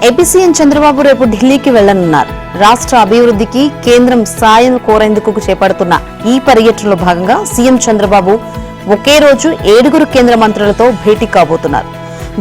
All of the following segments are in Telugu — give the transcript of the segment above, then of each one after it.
ఏపీ సీఎం చంద్రబాబు రేపు ఢిల్లీకి వెళ్లనున్నారు. రాష్ట్ర అభివృద్ధికి కేంద్రం సాయం కోరేందుకు చేపడుతున్న ఈ పర్యటనలో భాగంగా సీఎం చంద్రబాబు ఒకే రోజు 7 కేంద్ర మంత్రులతో భేటీ కాబోతున్నారు.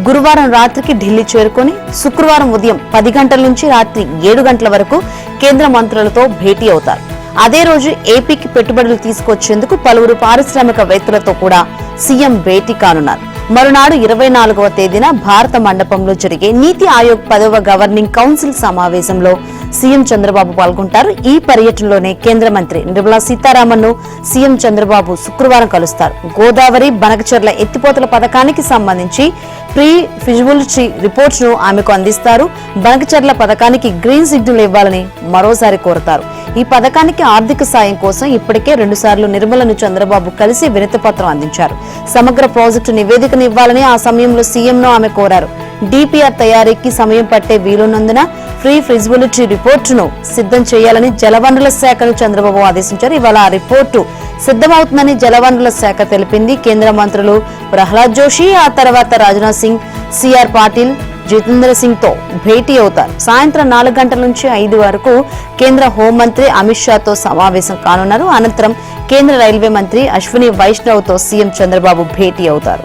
గురువారం రాత్రికి ఢిల్లీ చేరుకుని శుక్రవారం ఉదయం 10 గంటల నుంచి రాత్రి 7 గంటల వరకు కేంద్ర మంత్రులతో భేటీ అవుతారు. అదే రోజు ఏపీకి పెట్టుబడులు తీసుకొచ్చేందుకు పలువురు పారిశ్రామికవేత్తలతో కూడా సీఎం భేటీ కానున్నారు. మరునాడు 24వ తేదీన భారత మండపంలో జరిగే నీతి ఆయోగ్ 10వ గవర్నింగ్ కౌన్సిల్ సమావేశంలో సీఎం చంద్రబాబు పాల్గొంటారు. ఈ పర్యటనలోనే కేంద్ర మంత్రి నిర్మలా సీతారామన్ ను సీఎం చంద్రబాబు శుక్రవారం కలుస్తారు. గోదావరి బనకచెర్ల ఎత్తిపోతల పథకానికి సంబంధించి ప్రీ ఫిజిబిలిటీ రిపోర్ట్స్ ను ఆమెకు అందిస్తారు. బనకచెర్ల పథకానికి గ్రీన్ సిగ్నల్ ఇవ్వాలని మరోసారి కోరతారు. ఈ పథకానికి ఆర్థిక సాయం కోసం ఇప్పటికే 2 సార్లు నిర్మలను చంద్రబాబు కలిసి వినతి పత్రం అందించారు. సమగ్ర ప్రాజెక్టు నివేదికను ఇవ్వాలని ఆ సమయంలో సీఎంను ఆమె కోరారు. డిపిఆర్ తయారీకి సమయం పట్టే వీలున్నందున ప్రీ ఫిజిబిలిటీ రిపోర్టును సిద్ధం చేయాలని జలవనరుల శాఖను చంద్రబాబు ఆదేశించారు. ఇవాళ ఆ రిపోర్టు సిద్ధమవుతుందని జలవనరుల శాఖ తెలిపింది. కేంద్ర మంత్రులు ప్రహ్లాద్ జోషి, ఆ తర్వాత రాజ్నాథ్ సింగ్, సిఆర్ పాటిల్, జితేంద్ర సింగ్ తో భేటీ అవుతారు. సాయంత్రం 4 గంటల నుంచి 5 వరకు కేంద్ర హోంమంత్రి అమిత్ షాతో సమావేశం కానున్నారు. అనంతరం కేంద్ర రైల్వే మంత్రి అశ్విని వైష్ణవ్ తో సీఎం చంద్రబాబు భేటీ అవుతారు.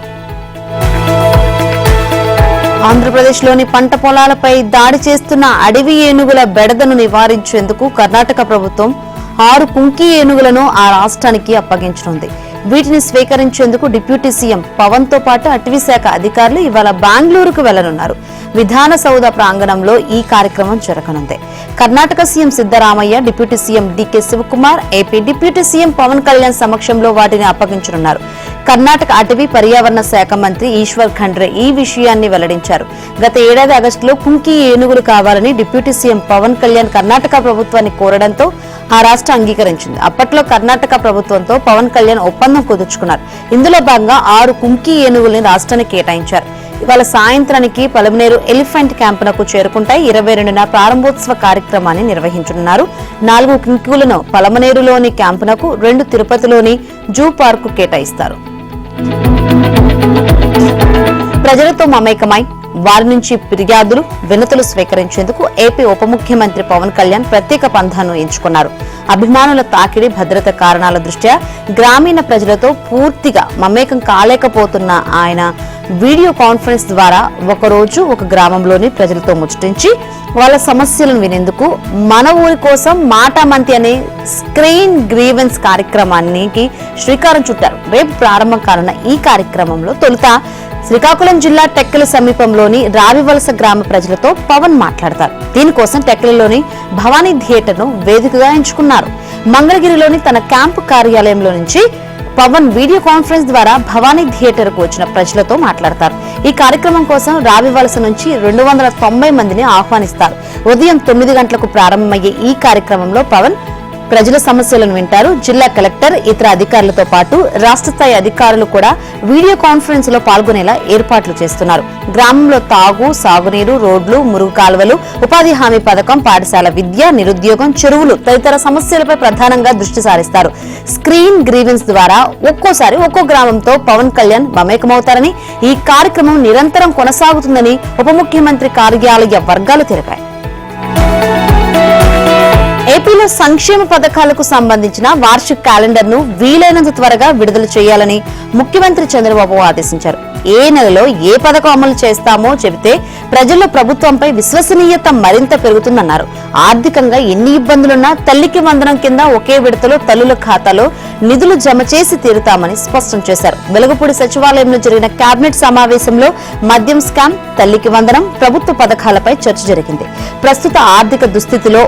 ఆంధ్రప్రదేశ్లోని పంట పొలాలపై దాడి చేస్తున్న అడవి ఏనుగుల బెడదను నివారించేందుకు కర్ణాటక ప్రభుత్వం 6 కుంకి ఏనుగులను ఆ రాష్ట్రానికి అప్పగించనుంది. వీటిని స్వీకరించేందుకు డిప్యూటీ సీఎం పవన్ తో పాటు అటవీశాఖ అధికారులు ఇవాళ బెంగళూరుకు వెళ్లనున్నారు. విధాన సౌధ ప్రాంగణంలో ఈ కార్యక్రమం జరగనుంది. Karnataka CM Siddaramaiah, deputy CM DK Shivakumar, AP deputy CM Pawan Kalyan సమక్షంలో వాటిని అప్పగించనున్నారు. కర్ణాటక అటవీ పర్యావరణ శాఖ మంత్రి ఈశ్వర్ ఖండ్రే ఈ విషయాన్ని వెల్లడించారు. గత ఏడాది ఆగస్టులో కుంకి ఏనుగులు కావాలని డిప్యూటీ సీఎం పవన్ కళ్యాణ్ కర్ణాటక ప్రభుత్వాన్ని కోరడంతో ఆ రాష్ట్రం అంగీకరించింది. అప్పట్లో కర్ణాటక ప్రభుత్వంతో పవన్ కళ్యాణ్ ఒప్పందం కుదుర్చుకున్నారు. ఇందులో భాగంగా 6 కుంకి ఏనుగుల్ని రాష్ట్రానికి కేటాయించారు. ఇవాళ సాయంత్రానికి పలమనేరు ఎలిఫెంట్ క్యాంపునకు చేరుకుంటాయి. 22న ప్రారంభోత్సవ కార్యక్రమాన్ని నిర్వహించనున్నారు. 4 కుంకులను పలమనేరులోని క్యాంపునకు, 2 తిరుపతిలోని జూ పార్కు కేటాయిస్తారు. ప్రజలతో మమేకమై వారి నుంచి ఫిర్యాదులు, వినతులు స్వీకరించేందుకు ఏపీ ఉప ముఖ్యమంత్రి పవన్ కళ్యాణ్ ప్రత్యేక పంథాను ఎంచుకున్నారు. అభిమానుల తాకిడి, భద్రత కారణాల దృష్ట్యా గ్రామీణ ప్రజలతో పూర్తిగా మమేకం కాలేకపోతున్న ఆయన వీడియో కాన్ఫరెన్స్ ద్వారా ఒకరోజు ఒక గ్రామంలోని ప్రజలతో ముచ్చటించి వాళ్ళ సమస్యలను వినేందుకు మన ఊరి కోసం మాటామంతి అనే స్క్రీన్ గ్రీవెన్స్ కార్యక్రమానికి శ్రీకారం చుట్టారు. రేపు ప్రారంభం కానున్న ఈ కార్యక్రమంలో తొలుత శ్రీకాకుళం జిల్లా టెక్కలి సమీపంలోని రావివలస గ్రామ ప్రజలతో పవన్ మాట్లాడతారు. దీనికోసం టెక్కలిలోని భవానీ థియేటర్ ను వేదికగా ఎంచుకున్నారు. మంగళగిరిలోని తన క్యాంపు కార్యాలయంలో నుంచి పవన్ వీడియో కాన్ఫరెన్స్ ద్వారా భవానీ థియేటర్ కు వచ్చిన ప్రజలతో మాట్లాడతారు. ఈ కార్యక్రమం కోసం రావివలస నుంచి 290 మందిని ఆహ్వానిస్తారు. ఉదయం 9 గంటలకు ప్రారంభమయ్యే ఈ కార్యక్రమంలో పవన్ ప్రజల సమస్యలను వింటారు. జిల్లా కలెక్టర్, ఇతర అధికారులతో పాటు రాష్ట్ర స్థాయి అధికారులు కూడా వీడియో కాన్ఫరెన్స్ లో పాల్గొనేలా ఏర్పాట్లు చేస్తున్నారు. గ్రామంలో తాగు, సాగునీరు, రోడ్లు, మురుగు కాలువలు, ఉపాధి హామీ పథకం, పాఠశాల విద్య, నిరుద్యోగం, చెరువులు తదితర సమస్యలపై ప్రధానంగా దృష్టి సారిస్తారు. స్క్రీన్ గ్రీవెన్స్ ద్వారా ఒక్కోసారి ఒక్కో గ్రామంతో పవన్ కళ్యాణ్ మమేకమవుతారని, ఈ కార్యక్రమం నిరంతరం కొనసాగుతుందని ఉప ముఖ్యమంత్రి కార్యాలయ వర్గాలు తెలిపాయి. ఏపీలో సంక్షేమ పథకాలకు సంబంధించిన వార్షిక క్యాలెండర్ ను వీలైనంత త్వరగా విడుదల చేయాలని ముఖ్యమంత్రి చంద్రబాబు ఆదేశించారు. ఏ నెలలో ఏ పథకం అమలు చేస్తామో చెబితే ప్రజల్లో ప్రభుత్వంపై విశ్వసనీయత మరింత పెరుగుతుందన్నారు. ఆర్థికంగా ఎన్ని ఇబ్బందులున్నా తల్లికి వందనం కింద ఒకే విడతలో తల్లుల ఖాతాలో నిధులు జమ చేసి తీరుతామని స్పష్టం చేశారు. వెలగపూడి సచివాలయంలో జరిగిన కేబినెట్ సమావేశంలో మద్యం స్కామ్, తల్లికి వందనం, ప్రభుత్వ పథకాలపై చర్చ జరిగింది. ప్రస్తుత ఆర్థిక దుస్థితిలో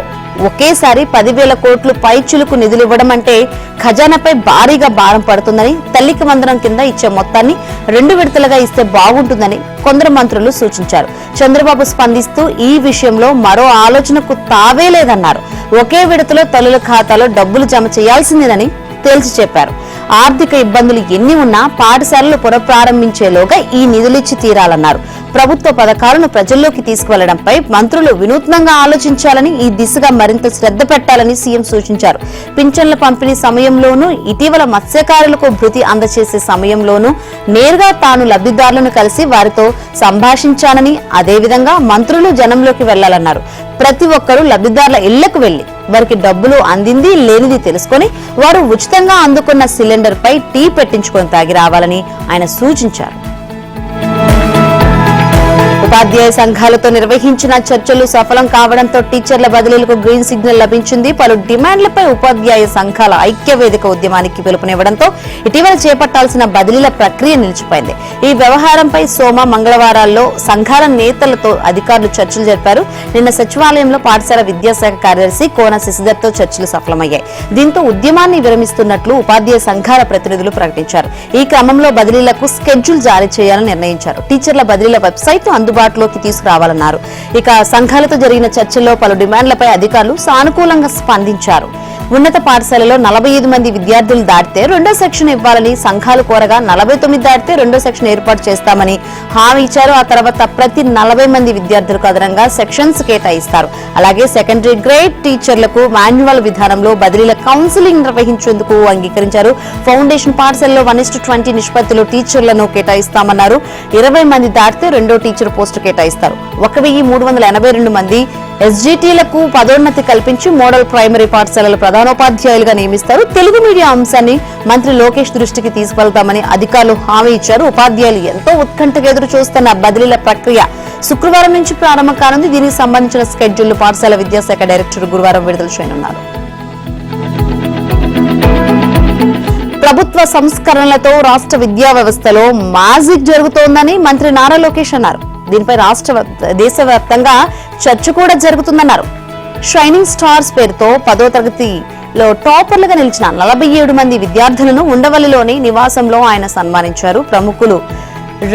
ఒకేసారి 10,000 కోట్లు పైచిలుకు నిధులు ఇవ్వడం అంటే ఖజానాపై భారీగా భారం పడుతుందని, తల్లికి వందనం కింద ఇచ్చే మొత్తాన్ని 2 విడతలుగా ఇస్తే బాగుంటుందని కొందరు మంత్రులు సూచించారు. చంద్రబాబు స్పందిస్తూ ఈ విషయంలో మరో ఆలోచనకు తావే లేదన్నారు. ఒకే విడతలో తల్లుల ఖాతాలో డబ్బులు జమ చేయాల్సిందేనని తేల్చి చెప్పారు. ఆర్థిక ఇబ్బందులు ఎన్ని ఉన్నా పాఠశాలలు పునఃప్రారంభించేలోగా ఈ నిధులిచ్చి తీరాలన్నారు. ప్రభుత్వ పథకాలను ప్రజల్లోకి తీసుకువెళ్లడంపై మంత్రులు వినూత్నంగా ఆలోచించాలని, ఈ దిశగా మరింత శ్రద్ధ పెట్టాలని సీఎం సూచించారు. పింఛన్ల పంపిణీ సమయంలోనూ, ఇటీవల మత్స్యకారులకు భృతి అందజేసే సమయంలోనూ నేరుగా తాను లబ్ధిదారులను కలిసి వారితో సంభాషించానని, అదేవిధంగా మంత్రులు జనంలోకి వెళ్లాలన్నారు. ప్రతి ఒక్కరూ లబ్ధిదారుల ఇళ్లకు వెళ్లి వారికి డబ్బులు అందింది లేనిది తెలుసుకుని వారు ఉచితంగా అందుకున్న సిలిండర్ పై టీ పెట్టించుకొని తాగి రావాలని ఆయన సూచించారు. ఉపాధ్యాయ సంఘాలతో నిర్వహించిన చర్చలు సఫలం కావడంతో టీచర్ల బదిలీలకు గ్రీన్ సిగ్నల్ లభించింది. పలు డిమాండ్లపై ఉపాధ్యాయ సంఘాల ఐక్యవేదిక ఉద్యమానికి పిలుపునివ్వడంతో ఇటీవల చేపట్టాల్సిన బదిలీల ప్రక్రియ నిలిచిపోయింది. ఈ వ్యవహారంపై సోమ, మంగళవారాల్లో సంఘాల నేతలతో అధికారులు చర్చలు జరిపారు. నిన్న సచివాలయంలో పాఠశాల విద్యాశాఖ కార్యదర్శి కోన శశిధర్తో చర్చలు సఫలమయ్యాయి. దీంతో ఉద్యమాన్ని విరమిస్తున్నట్లు ఉపాధ్యాయ సంఘాల ప్రతినిధులు ప్రకటించారు. ఈ క్రమంలో బదిలీలకు స్కెడ్యూల్ జారీ చేయాలని నిర్ణయించారు. టీచర్ల బదిలీల వెబ్సైట్ అందుబాటులోకి తీసుకురావాలన్నారు. ఇక సంఘాలతో జరిగిన చర్చల్లో పలు డిమాండ్లపై అధికారులు సానుకూలంగా స్పందించారు. ఉన్నత పాఠశాలలో 45 మంది విద్యార్థులు దాటితే రెండో సెక్షన్ ఇవ్వాలని సంఘాలు కోరగా, 49 దాటితే రెండో సెక్షన్ ఏర్పాటు చేస్తామని హామీ ఇచ్చారు. ఆ తర్వాత ప్రతి 40 మంది విద్యార్థులకు అదనంగా సెక్షన్స్ కేటాయిస్తారు. అలాగే సెకండరీ గ్రేడ్ టీచర్లకు మాన్యువల్ విధానంలో బదిలీల కౌన్సిలింగ్ నిర్వహించేందుకు అంగీకరించారు. ఫౌండేషన్ పాఠశాలలో 1:20 నిష్పత్తిలో టీచర్లను కేటాయిస్తామన్నారు. 20 మంది దాటితే రెండో టీచర్ పోస్టు కేటాయిస్తారు. 1382 మంది ఎస్జిటిలకు పదోన్నతి కల్పించి మోడల్ ప్రైమరీ పాఠశాలల ప్రధానోపాధ్యాయులుగా నియమిస్తారు. తెలుగు మీడియా అంశాన్ని మంత్రి లోకేష్ దృష్టికి తీసుకెళ్తామని అధికారులు హామీ ఇచ్చారు. ఉపాధ్యాయులు ఎంతో ఉత్కంఠగా ఎదురు చూస్తున్న బదిలీల ప్రక్రియ శుక్రవారం నుంచి ప్రారంభం కానుంది. దీనికి సంబంధించిన స్కెడ్యూల్ పాఠశాల విద్యాశాఖ డైరెక్టర్ గురువారం విడుదల చేయనున్నారు. ప్రభుత్వ సంస్కరణలతో రాష్ట్ర విద్యా వ్యవస్థలో మ్యాజిక్ జరుగుతోందని మంత్రి నారా లోకేష్ అన్నారు. దీనిపై దేశవ్యాప్తంగా చర్చ కూడా జరుగుతుందన్నారు. షైనింగ్ స్టార్స్ పేరుతో 10వ తరగతిలో టాపర్లుగా నిలిచిన 47 మంది విద్యార్థులను ఉండవల్లిలోని నివాసంలో ఆయన సన్మానించారు. ప్రముఖులు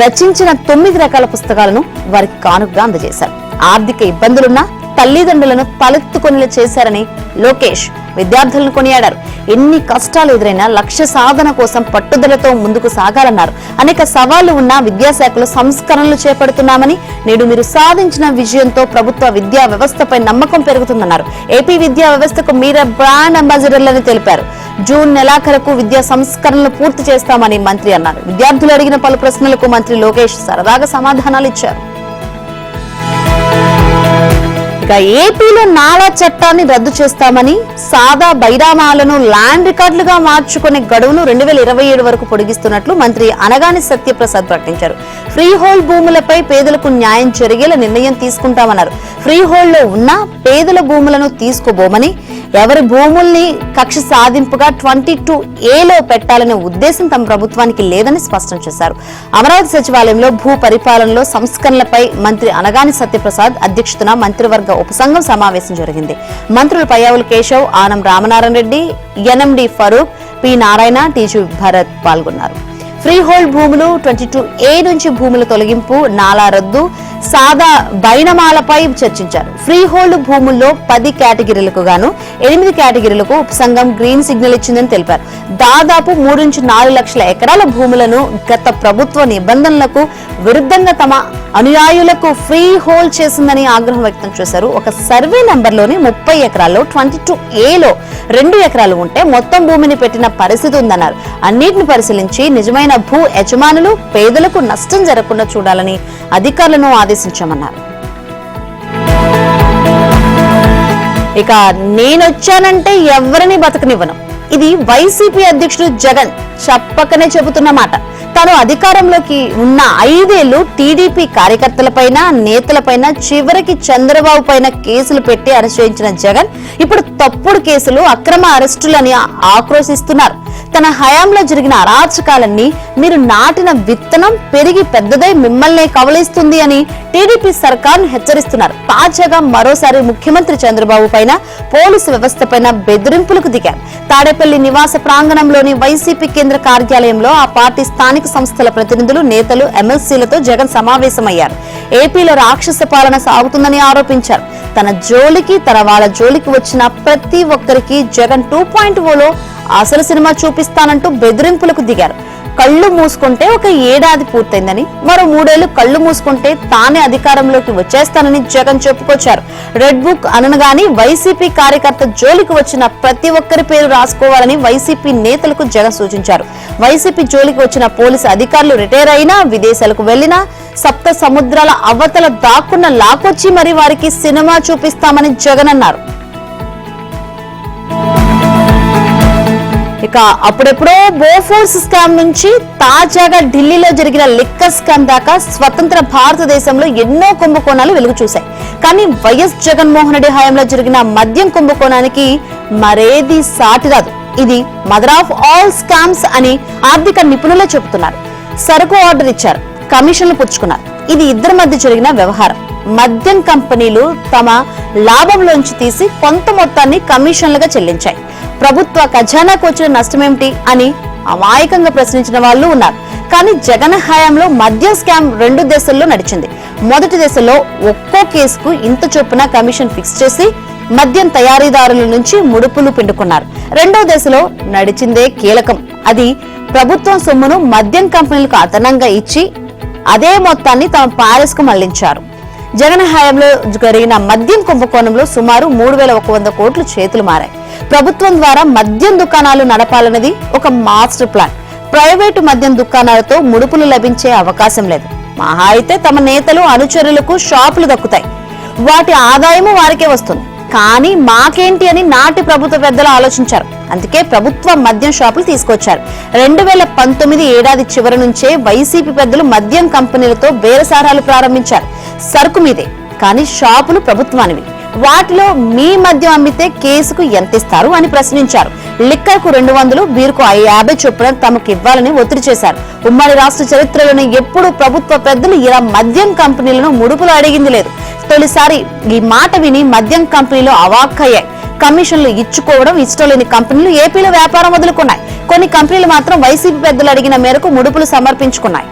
రచించిన 9 రకాల పుస్తకాలను వారికి కానుకగా అందజేశారు. ఆర్థిక ఇబ్బందులున్న తల్లిదండ్రులను తలెత్తుకొనిలా చేశారని లోకేష్ విద్యార్థులను కొనియాడారు. ఎన్ని కష్టాలు ఎదురైనా లక్ష్య సాధన కోసం పట్టుదలతో ముందుకు సాగాలన్నారు. అనేక సవాళ్లు ఉన్న విద్యాశాఖలో సంస్కరణలు చేపడుతున్నామని, నేడు మీరు సాధించిన విజయంతో ప్రభుత్వ విద్యా వ్యవస్థపై నమ్మకం పెరుగుతుందన్నారు. ఏపీ విద్యా వ్యవస్థకు మీరే బ్రాండ్ అంబాసిడర్లని తెలిపారు. జూన్ నెలాఖరుకు విద్యా సంస్కరణలు పూర్తి చేస్తామని మంత్రి అన్నారు. విద్యార్థులు అడిగిన పలు ప్రశ్నలకు మంత్రి లోకేష్ సరదాగా సమాధానాలు ఇచ్చారు. ఇక ఏపీలో నాలా చట్టాన్ని రద్దు చేస్తామని, సాదా బైరామాలను ల్యాండ్ రికార్డులుగా మార్చుకునే గడువును 2027 వరకు పొడిగిస్తున్నట్లు మంత్రి అనగాని సత్యప్రసాద్ ప్రకటించారు. ఫ్రీ హోల్డ్ భూములపై పేదలకు న్యాయం జరిగేలా నిర్ణయం తీసుకుంటామన్నారు. ఫ్రీ హోల్డ్ లో ఉన్న పేదల భూములను తీసుకోబోమని, ఎవరి భూముల్ని కక్ష సాధింపుగా 22A పెట్టాలనే ఉద్దేశం తమ ప్రభుత్వానికి లేదని స్పష్టం చేశారు. అమరావతి సచివాలయంలో భూ పరిపాలనలో సంస్కరణలపై మంత్రి అనగాని సత్యప్రసాద్ అధ్యక్షతన మంత్రివర్గ ఉపసంఘం సమావేశం జరిగింది. మంత్రులు Payyavula Keshav, Anam Ramanarayana Reddy, NMD Farooq, P Narayana, TG Bharath పాల్గొన్నారు. ఫ్రీ హోల్డ్ భూములు, 22A నుంచి భూముల తొలగింపు, నాలా రద్దు, సాదా బైనమాలపై చర్చించారు. ఫ్రీ హోల్డ్ భూముల్లో 10 కేటగిరీలకు గాను 8 కేటగిరీలకు ఉపసంఘం గ్రీన్ సిగ్నల్ ఇచ్చిందని తెలిపారు. దాదాపు 3 నుంచి 4 లక్షల ఎకరాల భూములను గత ప్రభుత్వ నిబంధనలకు విరుద్ధంగా తమ అనుయాయులకు ఫ్రీ హోల్డ్ చేసిందని ఆగ్రహం వ్యక్తం చేశారు. ఒక సర్వే నంబర్లోని 30 ఎకరాల్లో 22Aలో 2 ఎకరాలు ఉంటే మొత్తం భూమిని పెట్టిన పరిస్థితి ఉందన్నారు. అన్నిటిని పరిశీలించి నిజమైన భూ యజమానులు, పేదలకు నష్టం జరగకుండా చూడాలని అధికారులను ఆదేశించామన్నారు. ఇక నేనొచ్చానంటే ఎవరిని బతకనివ్వను, ఇది వైసీపీ అధ్యక్షుడు జగన్ చెప్పకనే చెబుతున్న మాట. తాను అధికారంలోకి ఉన్న 5 ఏళ్లు టీడీపీ కార్యకర్తలపైన, నేతలపైన, చివరికి చంద్రబాబు పైన కేసులు పెట్టి అరెస్ట్ చేయించిన జగన్ ఇప్పుడు తప్పుడు కేసులు, అక్రమ అరెస్టులని ఆక్రోశిస్తున్నారు. తన హయాంలో జరిగిన అరాచకాలన్నీ మీరు నాటిన విత్తనం పెరిగి పెద్దదై మిమ్మల్నే కవలిస్తుంది అని టీడీపీ సర్కార్ను హెచ్చరిస్తున్నారు. తాజాగా మరోసారి ముఖ్యమంత్రి చంద్రబాబు పైన, పోలీసు వ్యవస్థ పైన బెదిరింపులకు దిగారు. తాడేపల్లి నివాస ప్రాంగణంలోని వైసీపీ కేంద్ర కార్యాలయంలో ఆ పార్టీ స్థానిక సంస్థల ప్రతినిధులు, నేతలు, ఎమ్మెల్సీలతో జగన్ సమావేశమయ్యారు. ఏపీలో రాక్షస పాలన సాగుతుందని ఆరోపించారు. తన జోలికి, తన వాళ్ళ జోలికి వచ్చిన ప్రతి ఒక్కరికి జగన్ 2.0లో అసలు సినిమా చూపిస్తానంటూ బెదిరింపులకు దిగారు. కళ్ళు మూసుకుంటే ఒక ఏడాది పూర్తయిందని, మరో 3 ఏళ్లు కళ్ళు మూసుకుంటే తానే అధికారంలోకి వచ్చేస్తానని జగన్ చెప్పుకొచ్చారు. రెడ్ బుక్ అనగానే వైసీపీ కార్యకర్త జోలికి వచ్చిన ప్రతి ఒక్కరి పేరు రాసుకోవాలని వైసీపీ నేతలకు జగన్ సూచించారు. వైసీపీ జోలికి వచ్చిన పోలీసు అధికారులు రిటైర్ అయినా, విదేశాలకు వెళ్లినా, సప్త సముద్రాల అవతల దాక్కున్న లాకొచ్చి మరి వారికి సినిమా చూపిస్తామని జగన్ అన్నారు. ఇక అప్పుడెప్పుడో బోఫోర్స్ స్కామ్ నుంచి తాజాగా ఢిల్లీలో జరిగిన లిక్కర్ స్కామ్ దాకా స్వతంత్ర భారతదేశంలో ఎన్నో కుంభకోణాలు వెలుగు చూశాయి. కానీ వైఎస్ జగన్మోహన్ రెడ్డి హయాంలో జరిగిన మద్యం కుంభకోణానికి మరేది సాటిరాదు. ఇది మదర్ ఆఫ్ ఆల్ స్కామ్స్ అని ఆర్థిక నిపుణులే చెబుతున్నారు. సరుకు ఆర్డర్ ఇచ్చారు, కమిషన్లు పుచ్చుకున్నారు. ఇది ఇద్దరి మధ్య జరిగిన వ్యవహారం. మద్యం కంపెనీలు తమ లాభంలోంచి తీసి కొంత మొత్తాన్ని కమిషన్లుగా చెల్లించాయి. ప్రభుత్వ ఖజానాకు వచ్చిన నష్టమేమిటి అని అమాయకంగా ప్రశ్నించిన వాళ్ళు ఉన్నారు. కానీ జగన్ హయాంలో మద్యం స్కామ్ 2 దశల్లో నడిచింది. మొదటి దశలో ఒక్కో కేసుకు ఇంత చొప్పున కమిషన్ ఫిక్స్ చేసి మద్యం తయారీదారుల నుంచి ముడుపులు పిండుకున్నారు. రెండో దశలో నడిచిందే కీలకం. అది ప్రభుత్వం సొమ్మును మద్యం కంపెనీలకు అదనంగా ఇచ్చి అదే మొత్తాన్ని తమ ప్యాలెస్ కు మళ్లించారు. జగన్ హయాంలో జరిగిన మద్యం కుంభకోణంలో సుమారు 3100 కోట్లు చేతులు మారాయి. ప్రభుత్వం ద్వారా మద్యం దుకాణాలు నడపాలన్నది ఒక మాస్టర్ ప్లాన్. ప్రైవేటు మద్యం దుకాణాలతో ముడుపులు లభించే అవకాశం లేదు. మహా అయితే తమ నేతలు, అనుచరులకు షాపులు దక్కుతాయి. వాటి ఆదాయము వారికే వస్తుంది. కానీ మాకేంటి అని నాటి ప్రభుత్వ పెద్దలు ఆలోచించారు. అందుకే ప్రభుత్వ మద్యం షాపులు తీసుకొచ్చారు. 2019 ఏడాది చివరి నుంచే వైసీపీ పెద్దలు మద్యం కంపెనీలతో బేరసారాలు ప్రారంభించారు. సరుకు మీదే, కానీ షాపులు ప్రభుత్వానివి. వాటిలో మీ మద్యం అమ్మితే కేసుకు ఎంత ఇస్తారు అని ప్రశ్నించారు. లిక్కర్ కు 200, బీరుకు 50 చొప్పున తమకు ఇవ్వాలని ఒత్తిడి చేశారు. ఉమ్మడి రాష్ట్ర చరిత్రలోనే ఎప్పుడూ ప్రభుత్వ పెద్దలు ఇలా మద్యం కంపెనీలను ముడుపులు అడిగింది లేదు. తొలిసారి ఈ మాట విని మద్యం కంపెనీలు అవాక్కయ్యాయి. కమిషన్లు ఇచ్చుకోవడం ఇష్టం లేని కంపెనీలు ఏపీలో వ్యాపారం వదులుకున్నాయి. కొన్ని కంపెనీలు మాత్రం వైసీపీ పెద్దలు అడిగిన మేరకు ముడుపులు సమర్పించుకున్నాయి.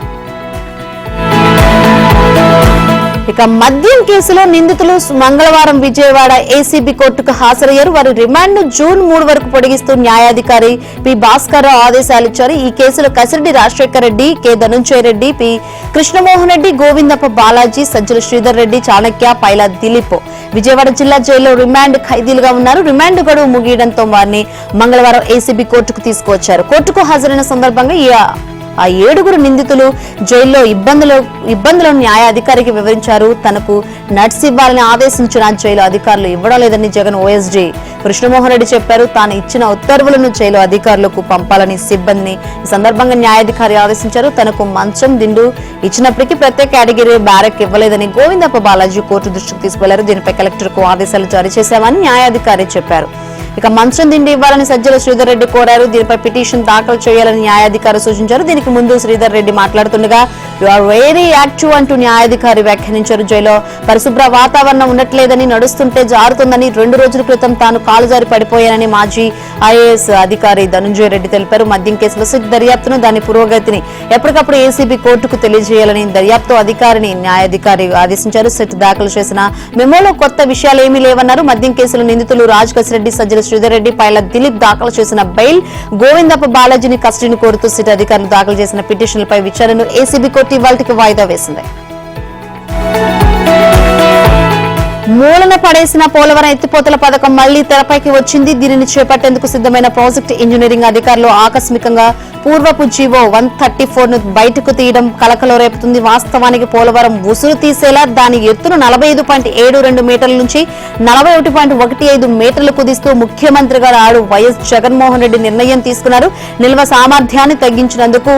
ఇక మద్యం కేసులో నిందితులు మంగళవారం విజయవాడ ఏసీబీ కోర్టుకు హాజరయ్యారు. వారి రిమాండ్ జూన్ 3 వరకు పొడిగిస్తూ న్యాయాధికారి పి భాస్కర్ రావు ఆదేశాలు ఇచ్చారు. ఈ కేసులో కసిరెడ్డి రాజశేఖర్ రెడ్డి, కె ధనుంజయ రెడ్డి, పి కృష్ణమోహన్ రెడ్డి, గోవిందప్ప బాలాజీ, సజ్జల శ్రీధర్ రెడ్డి, చాణక్య, పైలా దిలీప్ విజయవాడ జిల్లా జైల్లో రిమాండ్ ఖైదీలుగా ఉన్నారు. రిమాండ్ గడువు ముగియడంతో వారిని మంగళవారం ఏసీబీ కోర్టుకు తీసుకువచ్చారు. కోర్టుకు హాజరైన సందర్భంగా ఆ 7 నిందితులు జైల్లో ఇబ్బందులను న్యాయాధికారికి వివరించారు. తనకు నట్స్ ఇవ్వాలని ఆదేశించిన జైలు అధికారులు ఇవ్వడం లేదని జగన్ ఓఎస్డీ కృష్ణమోహన్ రెడ్డి చెప్పారు. తాను ఇచ్చిన ఉత్తర్వులను జైలు అధికారులకు పంపాలని సిబ్బందిని ఈ సందర్భంగా న్యాయాధికారి ఆదేశించారు. తనకు మంచం దిండు ఇచ్చినప్పటికీ ప్రత్యేక కేటగిరీ బ్యారెక్ ఇవ్వలేదని గోవిందప్ప బాలాజీ కోర్టు దృష్టికి తీసుకెళ్లారు. దీనిపై కలెక్టర్ కు ఆదేశాలు జారీ చేశామని న్యాయాధికారి చెప్పారు. ఇక మంచం దిండి ఇవ్వాలని సజ్జల శ్రీధర్ రెడ్డి కోరారు. దీనిపై పిటిషన్ దాఖలు చేయాలని న్యాయాధికారి సూచించారు. దీనికి ముందు శ్రీధర్ రెడ్డి మాట్లాడుతుండగా యు ఆర్ వెరీ యాక్టివ్ అంటూ న్యాయాధికారి వ్యాఖ్యానించారు. జైల్లో పరిశుభ్ర వాతావరణం ఉండట్లేదని, నడుస్తుంటే జారుతుందని, 2 రోజుల క్రితం తాను కాలు జారి పడిపోయానని మాజీ ఐఏఎస్ అధికారి ధనుంజయ రెడ్డి తెలిపారు. మద్యం కేసులో సిట్ దర్యాప్తును, దాని పురోగతిని ఎప్పటికప్పుడు ఏసీబీ కోర్టుకు తెలియజేయాలని దర్యాప్తు అధికారిని న్యాయాధికారి ఆదేశించారు. సిట్ దాఖలు చేసిన మెమోలో కొత్త విషయాలేమీ లేవన్నారు. మద్యం కేసులో నిందితులు రాజ్ కసిరెడ్డి, సజ్జల శ్రీధర్ రెడ్డి, పైల దిలీప్ దాఖలు చేసిన బెయిల్, గోవిందప్ప బాలాజీని కస్టడీని కోరుతూ సిట్ అధికారులు దాఖలు చేసిన పిటిషన్లపై విచారణను ఏసీబీ కోర్టు ఇవాళకి వాయిదా వేసింది. మూలన పడేసిన పోలవరం ఎత్తిపోతల పథకం మళ్లీ తెరపైకి వచ్చింది. దీనిని చేపట్టేందుకు సిద్ధమైన ప్రాజెక్టు ఇంజనీరింగ్ అధికారులు ఆకస్మికంగా పూర్వపు జీవో 134 ను బయటకు తీయడం కలకలం రేపుతుంది. వాస్తవానికి పోలవరం ఉసురు తీసేలా దాని ఎత్తును 45.72 మీటర్ల నుంచి 41.15 మీటర్లు కుదిస్తూ ముఖ్యమంత్రిగా నాడు వైఎస్ జగన్మోహన్ రెడ్డి నిర్ణయం తీసుకున్నారు. నిల్వ సామర్థ్యాన్ని తగ్గించినందుకు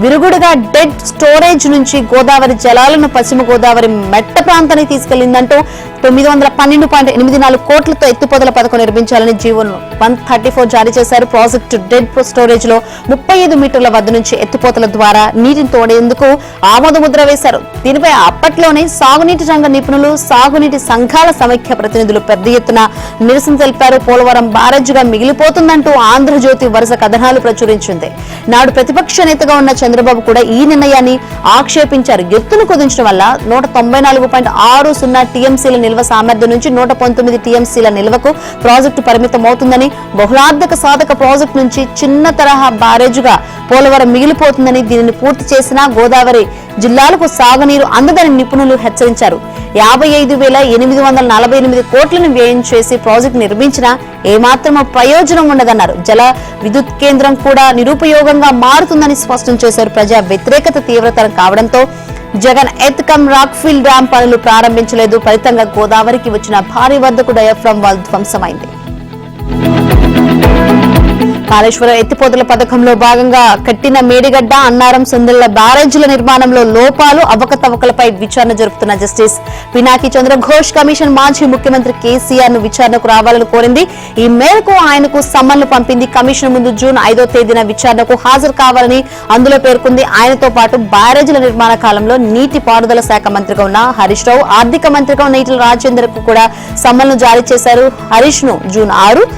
విరుగుడుగా డెడ్ స్టోరేజ్ నుంచి గోదావరి జలాలను పశ్చిమ గోదావరి మెట్ట ప్రాంతానికి తీసుకెళ్లిందంటూ 912.84 కోట్లతో ఎత్తిపోతల పథకం నిర్మించాలని జీవో 134 జారీ చేశారు. ప్రాజెక్టు డెడ్ స్టోరేజ్ లో 35 మీటర్ల వద్ద నుంచి ఎత్తిపోతల ద్వారా నీటిని తోడేందుకు ఆమోద ముద్ర వేశారు. దీనిపై అప్పట్లోనే సాగునీటి రంగ నిపుణులు, సాగునీటి సంఘాల సమైక్య ప్రతినిధులు పెద్ద ఎత్తున నిరసన తెలిపారు. పోలవరం బ్యారేజ్గా మిగిలిపోతుందంటూ ఆంధ్రజ్యోతి వరుస కథనాలు ప్రచురించింది. నాడు ప్రతిపక్ష నేతగా ఉన్న చంద్రబాబు కూడా ఈ నిర్ణయాన్ని ఆక్షేపించారు. ఎత్తును కుదించడం వల్ల 194.60 టీఎంసీల నిల్వ సామర్థ్యం నుంచి 119 టీఎంసీల నిల్వకు ప్రాజెక్టు పరిమితం అవుతుందని, బహుళార్థక సాధక ప్రాజెక్టు నుంచి చిన్న తరహా బ్యారేజ్గా పోలవరం మిగిలిపోతుందని, దీనిని పూర్తి చేసినా గోదావరి జిల్లాలకు సాగునీరు అందదని నిపుణులు హెచ్చరించారు. 55,848 కోట్లను వ్యయం చేసి ప్రాజెక్టు నిర్మించినా ఏమాత్రం ప్రయోజనం ఉండదన్నారు. జల విద్యుత్ కేంద్రం కూడా నిరుపయోగంగా మారుతుందని స్పష్టం చేశారు. ప్రజా వ్యతిరేకత తీవ్రతరం కావడంతో జగన్ ఎత్కమ్ రాక్ఫిల్ డ్యాం పనులు ప్రారంభించలేదు. ఫలితంగా గోదావరికి వచ్చిన భారీ వద్దకు డయాఫ్రామ్ వాల్ ధ్వంసమైంది. కాళేశ్వరం ఎత్తిపోతల పథకంలో భాగంగా కట్టిన మేడిగడ్డ, అన్నారం, సందెళ్ల బ్యారేజీల నిర్మాణంలో లోపాలు, అవకతవకలపై విచారణ జరుపుతున్న జస్టిస్ పినాకి చంద్రఘోష్ కమిషన్ మాజీ ముఖ్యమంత్రి కేసీఆర్ ను విచారణకు రావాలని కోరింది. ఈ మేరకు ఆయనకు సమ్మన్లు పంపింది. కమిషన్ ముందు జూన్ 5వ తేదీన విచారణకు హాజరు కావాలని అందులో పేర్కొంది. ఆయనతో పాటు బ్యారేజీల నిర్మాణ కాలంలో నీటి పారుదల శాఖ మంత్రిగా ఉన్న హరీష్ రావు, ఆర్థిక మంత్రిగా ఉన్న ఈటెల రాజేందర్ కు కూడా సమ్మన్లు జారీ చేశారు. హరీష్ ను జూన్ 6,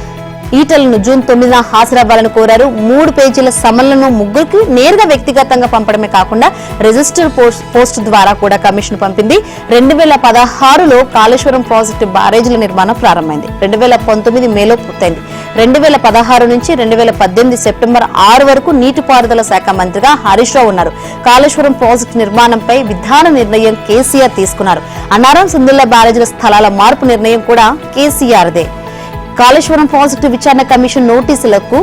ఈటలను జూన్ 9న హాజరవ్వాలని కోరారు. 3 పేజీల సమన్లను ముగ్గురికి నేరుగా వ్యక్తిగతంగా పంపడమే కాకుండా రిజిస్టర్ పోస్ట్ ద్వారా కూడా కమిషన్ పంపింది. 2016లో కాళేశ్వరం ప్రాజెక్టు బ్యారేజీల నిర్మాణం ప్రారంభమైంది. 2019 మేలో పూర్తయింది. 2016 నుంచి 2018 సెప్టెంబర్ 6 వరకు నీటిపారుదల శాఖ మంత్రిగా హరీష్ రావు ఉన్నారు. కాళేశ్వరం ప్రాజెక్టు నిర్మాణంపై విధాన నిర్ణయం కేసీఆర్ తీసుకున్నారు. అన్నారం, సందెళ్ల బ్యారేజీల స్థలాల మార్పు నిర్ణయం కూడా కేసీఆర్దే. కాళేశ్వరం ప్రాజెక్టు విచారణ కమిషన్ నోటీసులకు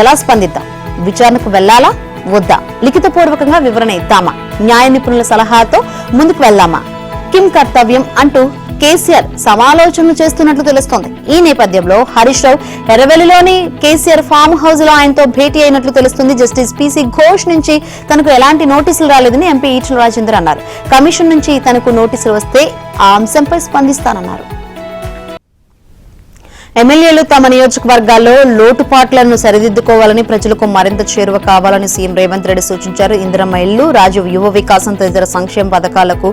ఎలా స్పందిద్దాం? విచారణకు వెళ్లాలా వద్దా? లిఖితపూర్వకంగా వివరణ ఇద్దామా? న్యాయ నిపుణుల సలహాతో ముందుకు వెళ్దామా? కిమ్ కర్తవ్యం అంటూ కేసీఆర్ సమాలోచనలు చేస్తున్నట్లు తెలుస్తోంది. ఈ నేపథ్యంలో హరీష్ రావు ఎర్రవెల్లిలోని కేసీఆర్ ఫామ్ హౌస్ లో ఆయనతో భేటీ అయినట్లు తెలుస్తుంది. జస్టిస్ పిసి ఘోష్ నుంచి తనకు ఎలాంటి నోటీసులు రాలేదని ఎంపీ ఈటెల రాజేందర్ అన్నారు. కమిషన్ నుంచి తనకు నోటీసులు వస్తే ఆ అంశంపై స్పందిస్తానన్నారు. ఎమ్మెల్యేలు తమ నియోజకవర్గాల్లో లోటుపాట్లను సరిదిద్దుకోవాలని, ప్రజలకు మరింత చేరువ కావాలని సీఎం రేవంత్ రెడ్డి సూచించారు. ఇందిరమ్మ ఇళ్లు, రాజీవ్ యువ వికాసం తదితర సంక్షేమ పథకాలకు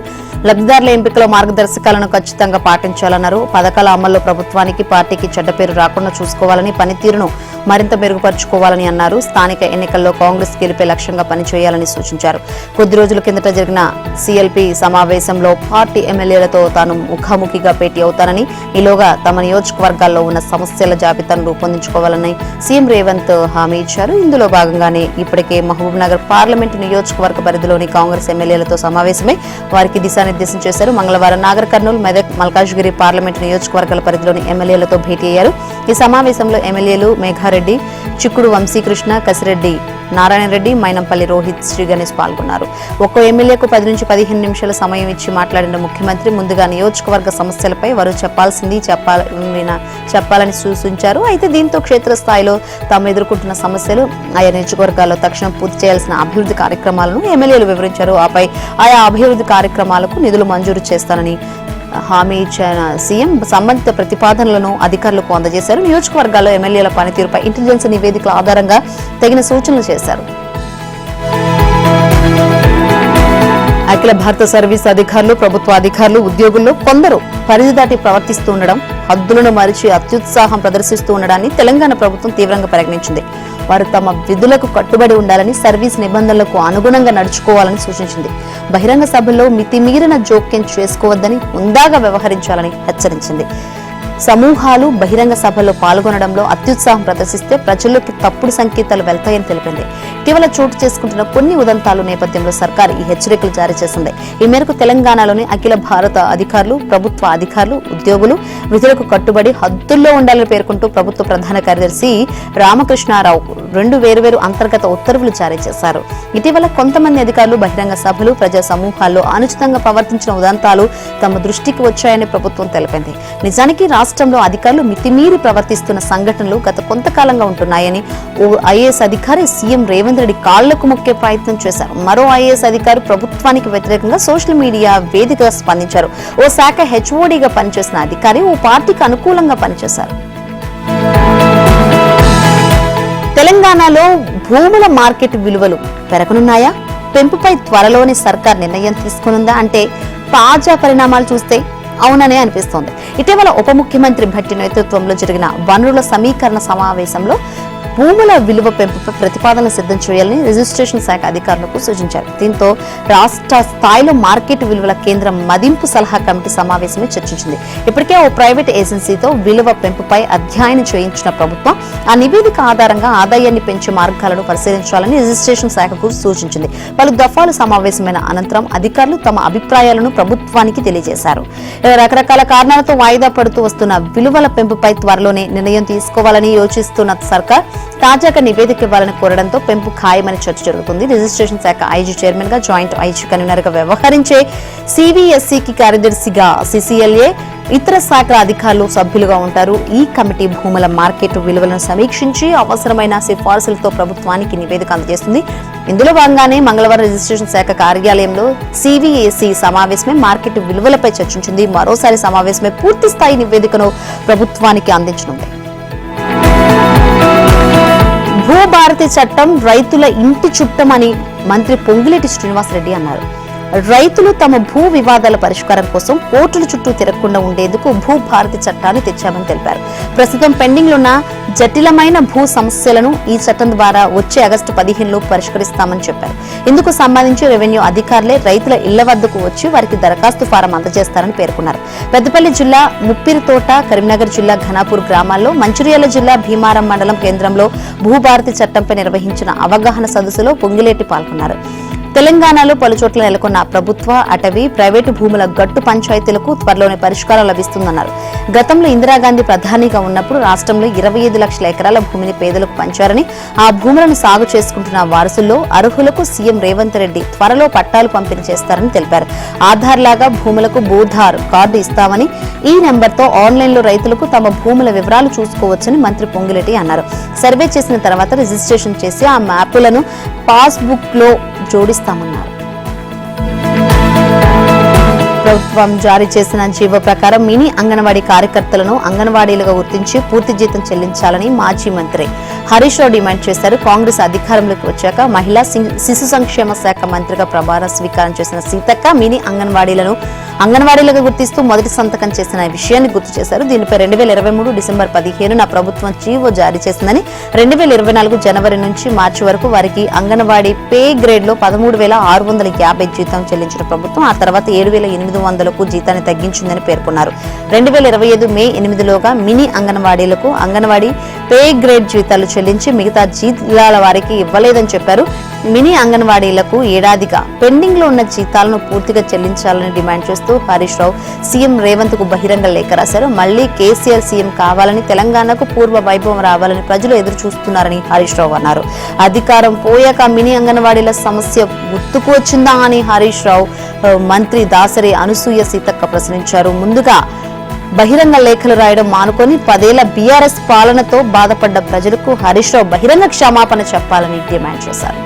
లబ్ధిదారుల ఎంపికలో మార్గదర్శకాలను ఖచ్చితంగా పాటించాలన్నారు. పథకాల అమల్లో ప్రభుత్వానికి, పార్టీకి చెడ్డ పేరు రాకుండా చూసుకోవాలని, పనితీరును మరింత మెరుగుపరుచుకోవాలని అన్నారు. స్థానిక ఎన్నికల్లో కాంగ్రెస్ గెలిపే లక్ష్యంగా పనిచేయాలని సూచించారు. కొద్ది రోజుల కిందట జరిగిన సిఎల్పి సమావేశంలో పార్టీ ఎమ్మెల్యేలతో తాను ముఖాముఖిగా భేటీ అవుతానని, ఈలోగా తమ నియోజకవర్గాల్లో ఉన్న సమస్యల జాబితాను రూపొందించుకోవాలని సీఎం రేవంత్ హామీ ఇచ్చారు. ఇందులో భాగంగానే ఇప్పటికే మహబూబ్ నగర్ పార్లమెంటు నియోజకవర్గ పరిధిలోని కాంగ్రెస్ ఎమ్మెల్యేలతో సమావేశమై వారికి దిశానిర్దేశం చేశారు. మంగళవారం నాగర్ కర్నూలు, మెదక్, మల్కాజ్గిరి పార్లమెంటు నియోజకవర్గాల పరిధిలోని ఎమ్మెల్యేలతో భేటీ అయ్యారు. ఈ సమావేశంలో ఎమ్మెల్యేలు మేఘారెడ్డి, చిక్కుడు వంశీకృష్ణ, కసిరెడ్డి నారాయణరెడ్డి, మైనంపల్లి రోహిత్, శ్రీ గణేష్ పాల్గొన్నారు. ఒక్కో ఎమ్మెల్యేకు 10 నుంచి 15 నిమిషాల సమయం ఇచ్చి మాట్లాడిన ముఖ్యమంత్రి ముందుగా నియోజకవర్గ సమస్యలపై వారు చెప్పాలని సూచించారు. అయితే దీంతో క్షేత్రస్థాయిలో తాము ఎదుర్కొంటున్న సమస్యలు, ఆయా నియోజకవర్గాల్లో తక్షణం పూర్తి చేయాల్సిన అభివృద్ధి కార్యక్రమాలను ఎమ్మెల్యేలు వివరించారు. ఆపై ఆయా అభివృద్ధి కార్యక్రమాలకు నిధులు మంజూరు చేస్తానని హామీ ఇచ్చిన సీఎం సంబంధిత ప్రతిపాదనలను అధికారులకు అందజేశారు. నియోజకవర్గాల్లో ఎమ్మెల్యేల పనితీరుపై ఇంటెలిజెన్స్ నివేదికల ఆధారంగా తగిన సూచనలు చేశారు. అఖిల భారత సర్వీస్ అధికారులు, ప్రభుత్వ అధికారులు, ఉద్యోగుల్లో కొందరు పరిధి దాటి ప్రవర్తిస్తూ ఉండడం, హద్దులను మరిచి అత్యుత్సాహం ప్రదర్శిస్తూ ఉండడాన్ని తెలంగాణ ప్రభుత్వం తీవ్రంగా పరిగణించింది. వారు తమ విధులకు కట్టుబడి ఉండాలని, సర్వీస్ నిబంధనలకు అనుగుణంగా నడుచుకోవాలని సూచించింది. బహిరంగ సభల్లో మితిమీరిన జోక్యం చేసుకోవద్దని, హుందాగా వ్యవహరించాలని హెచ్చరించింది. సమూహాలు బహిరంగ సభల్లో పాల్గొనడంలో అత్యుత్సాహం ప్రదర్శిస్తే ప్రజల్లోకి తప్పుడు సంకేతాలు వెళ్తాయని తెలిపింది. ఇటీవల చోటు చేసుకుంటున్న కొన్ని ఉదంతాల నేపథ్యంలో సర్కార్ ఈ హెచ్చరికలు జారీ చేసింది. ఈ మేరకు తెలంగాణలోని అఖిల భారత అధికారులు, ప్రభుత్వ అధికారులు, ఉద్యోగులు విధులకు కట్టుబడి హద్దుల్లో ఉండాలని పేర్కొంటూ ప్రభుత్వ ప్రధాన కార్యదర్శి రామకృష్ణారావు 2 వేర్వేరు అంతర్గత ఉత్తర్వులు జారీ చేశారు. ఇటీవల కొంతమంది అధికారులు బహిరంగ సభలు, ప్రజా సమూహాల్లో అనుచితంగా ప్రవర్తించిన ఉదంతాలు తమ దృష్టికి వచ్చాయని ప్రభుత్వం తెలిపింది. నిజానికి రాష్ట్రంలో అధికారులు మితిమీరి ప్రవర్తిస్తున్న సంఘటనలు గత కొంతకాలంగా ఉంటున్నాయని ఓ ఐఏఎస్ అధికారి సీఎం రేవంత్ రెడ్డి కాళ్లకు మొక్కే ప్రయత్నం చేశారు. మరో ఐఏఎస్ అధికారి ప్రభుత్వానికి వ్యతిరేకంగా సోషల్ మీడియా వేదికగా స్పందించారు. ఓ శాఖ హెచ్ఓడిగా పనిచేసిన అధికారి ఓ పార్టీకి అనుకూలంగా పనిచేశారు. తెలంగాణలో భూముల మార్కెట్ విలువలు పెరగనున్నాయా? పెంపుపై త్వరలోనే సర్కార్ నిర్ణయం తీసుకునుందా అంటే తాజా పరిణామాలు చూస్తే అవుననే అనిపిస్తోంది. ఇటీవల ఉప ముఖ్యమంత్రి భట్టి నేతృత్వంలో జరిగిన వనరుల సమీకరణ సమావేశంలో భూముల విలువ పెంపుపై ప్రతిపాదనలు సిద్ధం చేయాలని రిజిస్ట్రేషన్ శాఖ అధికారులకు సూచించారు. దీంతో రాష్ట్ర స్థాయిలో మార్కెట్ విలువల కేంద్రం మదింపు సలహా కమిటీ సమావేశమే చర్చించింది. ఇప్పటికే ఓ ప్రైవేట్ ఏజెన్సీతో విలువ పెంపుపై అధ్యయనం చేయించిన ప్రభుత్వం ఆ నివేదిక ఆధారంగా ఆదాయాన్ని పెంచే మార్గాలను పరిశీలించాలని రిజిస్ట్రేషన్ శాఖకు సూచించింది. పలు దఫాలు సమావేశమైన అనంతరం అధికారులు తమ అభిప్రాయాలను ప్రభుత్వానికి తెలియజేశారు. రకరకాల కారణాలతో వాయిదా పడుతూ వస్తున్న విలువల పెంపుపై త్వరలోనే నిర్ణయం తీసుకోవాలని యోచిస్తున్న సర్కార్ తాజాగా నివేదిక ఇవ్వాలని కోరడంతో పెంపు ఖాయమని చర్చ జరుగుతుంది. రిజిస్ట్రేషన్ శాఖ ఐజీ చైర్మన్ గా, జాయింట్ ఐజీ కన్వీనర్ గా వ్యవహరించే సివిఎస్సికి కార్యదర్శిగా సిసిఎల్ఏ, ఇతర శాఖల అధికారులు సభ్యులుగా ఉంటారు. ఈ కమిటీ భూముల మార్కెట్ విలువలను సమీక్షించి అవసరమైన సిఫార్సులతో ప్రభుత్వానికి నివేదిక అందజేస్తుంది. ఇందులో భాగంగానే మంగళవారం రిజిస్ట్రేషన్ శాఖ కార్యాలయంలో సివిఎస్సి సమావేశమే మార్కెట్ విలువలపై చర్చించింది. మరోసారి సమావేశమే పూర్తి స్థాయి నివేదికను ప్రభుత్వానికి అందించనుంది. భూభారతి చట్టం రైతుల ఇంటి చుట్టమని మంత్రి పొంగులేటి శ్రీనివాసరెడ్డి అన్నారు. రైతులు తమ భూ వివాదాల పరిష్కారం కోసం కోర్టుల చుట్టూ తిరగకుండా ఉండేందుకు భూభారతి చట్టాన్ని తెచ్చామని తెలిపారు. ప్రస్తుతం పెండింగ్ లో ఉన్న జటిలమైన భూ సమస్యలను ఈ చట్టం ద్వారా వచ్చే ఆగస్టు 15 పరిష్కరిస్తామని చెప్పారు. ఇందుకు సంబంధించి రెవెన్యూ అధికారులే రైతుల ఇళ్ల వద్దకు వచ్చి వారికి దరఖాస్తు ఫారం అందజేస్తారని పేర్కొన్నారు. పెద్దపల్లి జిల్లా ముప్పిరితోట, కరీంనగర్ జిల్లా ఘనాపూర్ గ్రామాల్లో, మంచిర్యాల జిల్లా భీమారం మండలం కేంద్రంలో భూభారతి చట్టంపై నిర్వహించిన అవగాహన సదస్సులో పొంగిలేటి పాల్గొన్నారు. తెలంగాణలో పలుచోట్ల నెలకొన్న ప్రభుత్వ, అటవీ, ప్రైవేటు భూముల గట్టు పంచాయతీలకు త్వరలోనే పరిష్కారం లభిస్తుందన్నారు. గతంలో ఇందిరాగాంధీ ప్రధానిగా ఉన్నప్పుడు రాష్ట్రంలో 25 లక్షల ఎకరాల భూమిని పేదలకు పంచారని, ఆ భూములను సాగు చేసుకుంటున్న వారసుల్లో అర్హులకు సీఎం రేవంత్ రెడ్డి త్వరలో పట్టాలు పంపిణీ చేస్తారని తెలిపారు. ఆధార్ లాగా భూములకు భూధార్ కార్డు ఇస్తామని, ఈ నెంబర్తో ఆన్లైన్లో రైతులకు తమ భూముల వివరాలు చూసుకోవచ్చని మంత్రి పొంగిరెడ్డి అన్నారు. సర్వే చేసిన తర్వాత రిజిస్ట్రేషన్ చేసి ఆ మ్యాపులను పాస్బుక్ లో జోడిస్తామన్నారు. ప్రభుత్వం జారీ చేసిన జీవో ప్రకారం మినీ అంగన్వాడీ కార్యకర్తలను అంగన్వాడీలుగా గుర్తించి పూర్తి జీతం చెల్లించాలని మాజీ మంత్రి హరీష్ రావు డిమాండ్ చేశారు. కాంగ్రెస్ అధికారంలోకి వచ్చాక మహిళా శిశు సంక్షేమ శాఖ మంత్రిగా ప్రమాణ స్వీకారం చేసిన సీతక్క మినీ అంగన్వాడీలుగా గుర్తిస్తూ మొదటి సంతకం చేసిన విషయాన్ని గుర్తు చేశారు. దీనిపై 2023 డిసెంబర్ 15న ప్రభుత్వం జీవో జారీ చేసిందని, 2024 జనవరి నుంచి మార్చి వరకు వారికి అంగన్వాడీ పే గ్రేడ్ లో 13,650 జీతం చెల్లించిన ప్రభుత్వం ఆ తర్వాత 7,800కు జీతాన్ని తగ్గించిందని పేర్కొన్నారు. 2025 మే 8లోగా మినీ అంగన్వాడీలకు అంగన్వాడీ పే గ్రేడ్ జీతాలు చెల్లించి మిగతా జిల్లాల వారికి ఇవ్వలేదని చెప్పారు. మినీ అంగన్వాడీలకు ఏడాదిగా పెండింగ్ లో ఉన్న జీతాలను పూర్తిగా చెల్లించాలని డిమాండ్ చేస్తూ హరీష్ రావు సీఎం రేవంత్ కు బహిరంగ లేఖ రాశారు. మళ్లీ కేసీఆర్ సీఎం కావాలని, తెలంగాణకు పూర్వ వైభవం రావాలని ప్రజలు ఎదురు చూస్తున్నారని హరీష్ రావు అన్నారు. అధికారం పోయాక మినీ అంగన్వాడీల సమస్య గుర్తుకు వచ్చిందా అని హరీష్ రావు మంత్రి దాసరి అనసూయ సీతక్క ప్రశ్నించారు. ముందుగా బహిరంగ లేఖలు రాయడం మానుకొని 10 ఏళ్ల బీఆర్ఎస్ పాలనతో బాధపడ్డ ప్రజలకు హరీష్ రావు బహిరంగ క్షమాపణ చెప్పాలని డిమాండ్ చేశారు.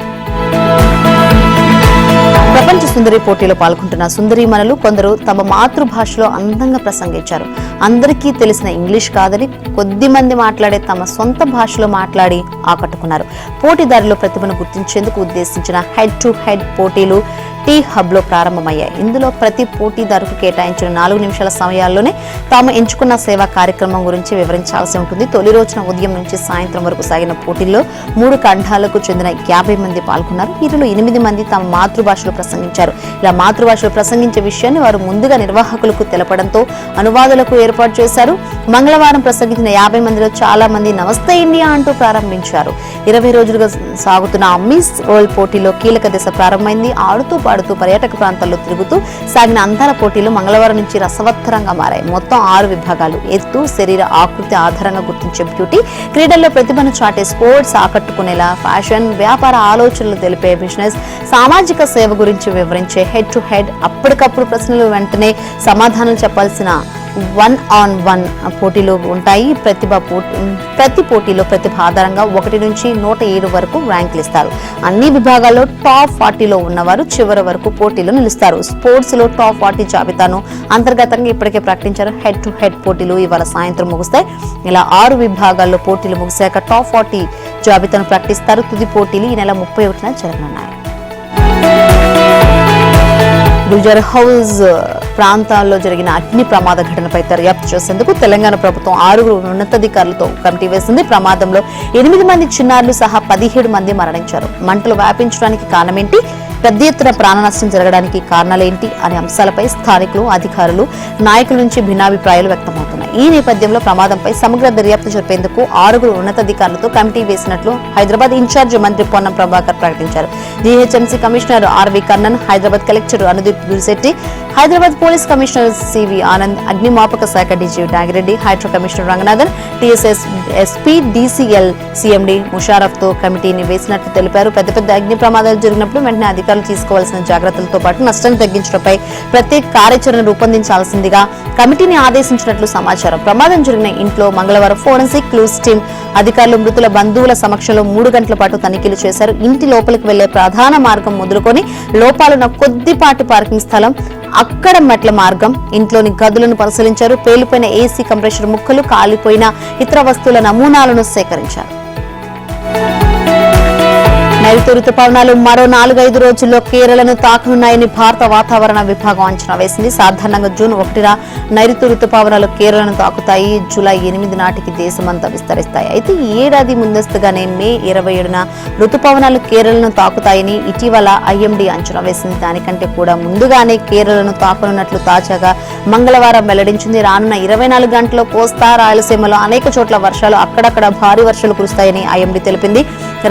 ప్రపంచ సుందరి పోటీలో పాల్గొంటున్న సుందరీమణులు కొందరు తమ మాతృభాషలో అందంగా ప్రసంగించారు. అందరికీ తెలిసిన ఇంగ్లీష్ కాదని కొద్ది మంది మాట్లాడే తమ సొంత భాషలో మాట్లాడి ఆకట్టుకున్నారు. పోటీదారుల ప్రతిభను గుర్తించేందుకు ఉద్దేశించిన హెడ్ టు హెడ్ పోటీలు టీ హబ్ లో ప్రారంభమయ్యాయి. ఇందులో ప్రతి పోటీదారుకు కేటాయించిన 4 నిమిషాల సమయాల్లోనే తాము ఎంచుకున్న సేవా కార్యక్రమం గురించి వివరించాల్సి ఉంటుంది. తొలి రోజున ఉదయం నుంచి సాయంత్రం వరకు సాగిన పోటీల్లో 3 ఖండాలకు చెందిన 50 మంది పాల్గొన్నారు. వీరిలో 8 మంది తమ మాతృభాషలో ప్రసంగించారు. ఇలా మాతృభాషలో ప్రసంగించే విషయాన్ని వారు ముందుగా నిర్వాహకులకు తెలపడంతో అనువాదులకు ఏర్పాటు చేశారు. మంగళవారం ప్రసంగించిన 50 మందిలో చాలా మంది నమస్తే ఇండియా అంటూ ప్రారంభించారు. 20 రోజులుగా సాగుతున్న మిస్ వరల్డ్ పోటీలో కీలక దశ ప్రారంభమైంది. ఆడుతూ పాడుతూ పర్యాటక ప్రాంతాల్లో తిరుగుతూ సాగిన అందాల పోటీలు మంగళవారం నుంచి రసవత్తరంగా మారాయి. మొత్తం 6 విభాగాలు: ఎత్తు, శరీర ఆకృతి ఆధారంగా గుర్తించే బ్యూటీ, క్రీడల్లో ప్రతిభను చాటే స్పోర్ట్స్, ఆకట్టుకునేలా ఫ్యాషన్, వ్యాపార ఆలోచనలు తెలిపే బిజినెస్, సామాజిక సేవ గురించి వివరించే హెడ్ టు హెడ్, అప్పటికప్పుడు ప్రశ్నలు వెంటనే సమాధానాలు చెప్పాల్సిన 1-on-1 పోటీలు ఉంటాయి. ప్రతి పోటీలో ప్రతిభ ఆధారంగా 1 నుంచి 107 వరకు ర్యాంకులు ఇస్తారు. అన్ని విభాగాల్లో టాప్ 40లో ఉన్నవారు చివరి వరకు పోటీలో నిలుస్తారు. స్పోర్ట్స్ లో టాప్ 40 జాబితాను అంతర్గతంగా ఇప్పటికే ప్రకటించారు. హెడ్ టు హెడ్ పోటీలు ఇవాళ సాయంత్రం ముగుస్తాయి. ఇలా 6 విభాగాల్లో పోటీలు ముగిశాక టాప్ 40 జాబితాను ప్రకటిస్తారు. తుది పోటీలు ఈ నెల 31న జరగనున్నాయి. గుల్జర్ హౌస్ ప్రాంతాల్లో జరిగిన అగ్ని ప్రమాద ఘటనపై దర్యాప్తు చేసేందుకు తెలంగాణ ప్రభుత్వం 6 ఉన్నతాధికారులతో కమిటీ వేసింది. ప్రమాదంలో 8 మంది చిన్నారులు సహా 17 మంది మరణించారు. మంటలు వ్యాపించడానికి కారణమేంటి, పెద్ద ఎత్తున ప్రాణ నష్టం జరగడానికి కారణాలేంటి అనే అంశాలపై స్థానికులు, అధికారులు, నాయకుల నుంచి భిన్నాభిప్రాయాలు వ్యక్తమవుతున్నాయి. ఈ నేపథ్యంలో ప్రమాదంపై సమగ్ర దర్యాప్తు జరిపేందుకు 6 ఉన్నతాధికారులతో కమిటీ వేసినట్లు హైదరాబాద్ ఇన్ఛార్జ్ మంత్రి పొన్నం ప్రభాకర్ ప్రకటించారు. GHMC commissioner RV Karnan, Hyderabad collector Anudeep Gurishetti, Hyderabad police commissioner CV Anand, అగ్నిమాపక శాఖ DG Nagireddy, hydro commissioner Ranganathan, TSS SP, DCL CMD Musharraf తో కమిటీని వేసినట్లు తెలిపారు. పెద్ద అగ్ని ప్రమాదాలు జరిగినప్పుడు వెంటనే అధికారులు తీసుకోవాల్సిన జాగ్రత్తలతో పాటు నష్టాన్ని తగ్గించడంపై ప్రత్యేక కార్యాచరణ రూపొందించాల్సిందిగా కమిటీని ఆదేశించినట్లు సమాచారం. ప్రమాదం జరిగిన ఇంట్లో మంగళవారం ఫోరెన్సిక్ క్లూస్ టీం అధికారులు మృతుల బంధువుల సమక్షంలో 3 గంటల పాటు తనిఖీలు చేశారు. ఇంటి లోపలికి వెళ్లే ప్రధాన మార్గం మొదలుకొని లోపాలున్న కొద్దిపాటి పార్కింగ్ స్థలం, అక్కడ మెట్ల మార్గం, ఇంట్లోని గదులను పరిశీలించారు. పేలిపోయిన ఏసీ కంప్రెషర్ ముక్కలు, కాలిపోయిన ఇతర వస్తువుల నమూనాలను సేకరించారు. నైరుతి రుతుపవనాలు మరో 4-5 రోజుల్లో కేరళను తాకనున్నాయని భారత వాతావరణ విభాగం అంచనా వేసింది. సాధారణంగా జూన్ 1న నైరుతి రుతుపవనాలు కేరళను తాకుతాయి. జూలై 8 నాటికి దేశమంతా విస్తరిస్తాయి. అయితే ఈ ఏడాది ముందస్తుగానే మే 27న రుతుపవనాలు కేరళను తాకుతాయని ఇటీవల ఐఎండీ అంచనా వేసింది. దానికంటే కూడా ముందుగానే కేరళను తాకనున్నట్లు తాజాగా మంగళవారం వెల్లడించింది. రానున్న 24 గంటల్లో కోస్తా, రాయలసీమలో అనేక చోట్ల వర్షాలు, అక్కడక్కడ భారీ వర్షాలు కురుస్తాయని ఐఎండీ తెలిపింది.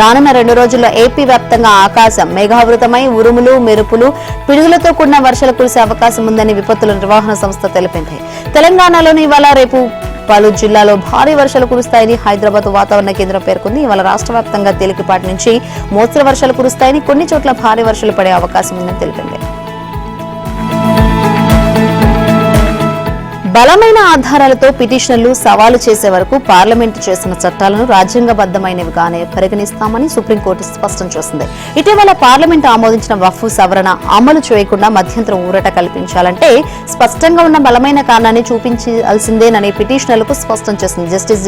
రానున్న 2 రోజుల్లో ఏపీ వ్యాప్తంగా ఆకాశం మేఘావృతమై ఉరుములు, మెరుపులు, పిడుగులతో కూడిన వర్షాలు కురిసే అవకాశం ఉందని విపత్తుల నిర్వహణ సంస్థ తెలిపింది. తెలంగాణలోని ఇవాళ, రేపు పలు జిల్లాలో భారీ వర్షాలు కురుస్తాయని హైదరాబాద్ వాతావరణ కేంద్రం పేర్కొంది. ఇవాళ రాష్ట్ర వ్యాప్తంగా తేలికపాటి నుంచి మోస్తరు వర్షాలు కురుస్తాయని, కొన్ని చోట్ల భారీ వర్షాలు పడే అవకాశం ఉందని తెలిపింది. బలమైన ఆధారాలతో పిటిషనర్లు సవాలు చేసే వరకు పార్లమెంటు చేసిన చట్టాలను రాజ్యాంగబద్దమైనవిగానే పరిగణిస్తామని సుప్రీంకోర్టు స్పష్టం చేసింది. ఇటీవల పార్లమెంటు ఆమోదించిన వక్ఫ్ సవరణ అమలు చేయకుండా మధ్యంతరం ఊరట కల్పించాలంటే స్పష్టంగా ఉన్న బలమైన కారణాన్ని చూపించాల్సిందేనని పిటిషనర్లకు స్పష్టం చేసింది. Justice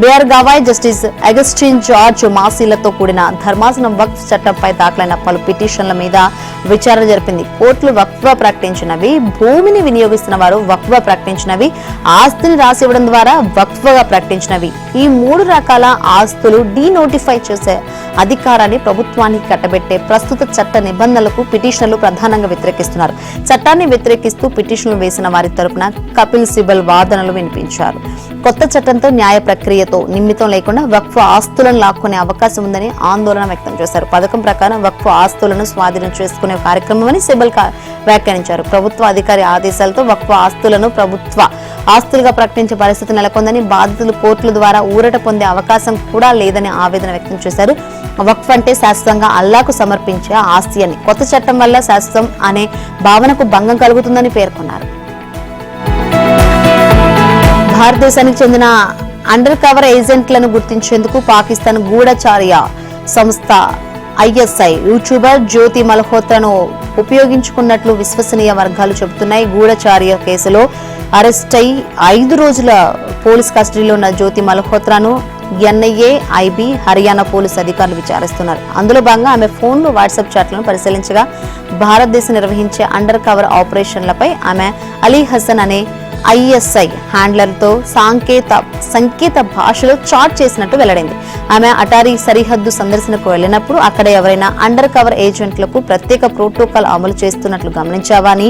BR Gavai, justice Augustine George మాసీలతో కూడిన ధర్మాసనం వక్ఫ్ చట్టంపై దాఖలైన పలు పిటిషన్ల మీద విచారణ జరిపింది. కోర్టులు వక్ఫ్గా ప్రకటించినవి, భూమిని వినియోగిస్తున్న వారు వక్ఫ్గా ప్రకటించినవి, ఆస్తిని రాసివ్వడం ద్వారా వక్ఫ్గా ప్రకటించినవి, ఈ 3 రకాల ఆస్తులు డీనోటిఫై చేసే అధికారాన్ని ప్రభుత్వానికి కట్టబెట్టే ప్రస్తుత చట్ట నిబంధనలకు పిటిషనర్లు ప్రధానంగా వ్యతిరేకిస్తున్నారు. చట్టాన్ని వ్యతిరేకిస్తూ పిటిషన్లు వేసిన వారి తరపున కపిల్ సిబల్ వాదనలు వినిపించారు. కొత్త చట్టంతో న్యాయ ప్రక్రియతో నిమిత్తం లేకుండా వక్ఫ్ ఆస్తులను లాక్కునే అవకాశం ఉందని ఆందోళన వ్యక్తం చేశారు. పథకం ప్రకారం వక్ఫ్ ఆస్తులను స్వాధీనం చేసుకునే కార్యక్రమమని సిబల్ వ్యాఖ్యానించారు. ప్రభుత్వ అధికారి ఆదేశాలతో వక్ఫ్ ఆస్తులను ప్రభుత్వ ఆస్తులుగా ప్రకటించే పరిస్థితి నెలకొందని, బాధితులు కోర్టుల ద్వారా ఊరట పొందే అవకాశం కూడా లేదని ఆవేదన వ్యక్తం చేశారు. వక్ఫ్ అంటే శాశ్వతంగా అల్లాకు సమర్పించే ఆస్తి అని, కొత్త చట్టం వల్ల శాశ్వతం అనే భావనకు భంగం కలుగుతుందని పేర్కొన్నారు. భారతదేశానికి చెందిన అండర్ కవర్ ఏజెంట్లను గుర్తించేందుకు పాకిస్తాన్ గూఢచార్య సంస్థ ఐఎస్ఐ యూట్యూబర్ జ్యోతి మల్హోత్రాను ఉపయోగించుకున్నట్లు విశ్వసనీయ వర్గాలు చెబుతున్నాయి. గూఢచార్య కేసులో అరెస్ట్ అయి 5 రోజుల పోలీస్ కస్టడీలో ఉన్న జ్యోతి మల్హోత్రాను ఎన్ఐఏ, ఐబీ, హర్యానా పోలీసు అధికారులు విచారిస్తున్నారు. అందులో భాగంగా ఆమె ఫోన్లు, వాట్సాప్ చాట్లను పరిశీలించగా భారతదేశం నిర్వహించే అండర్ కవర్ ఆపరేషన్లపై ఆమె అలీ హసన్ అనే ఐఎస్ఐ హ్యాండ్లర్తో సంకేత భాషలో చాట్ చేసినట్టు వెల్లడైంది. ఆమె అటారీ సరిహద్దు సందర్శనకు వెళ్లినప్పుడు అక్కడ ఎవరైనా అండర్ కవర్ ఏజెంట్లకు ప్రత్యేక ప్రోటోకాల్ అమలు చేస్తున్నట్లు గమనించావా అని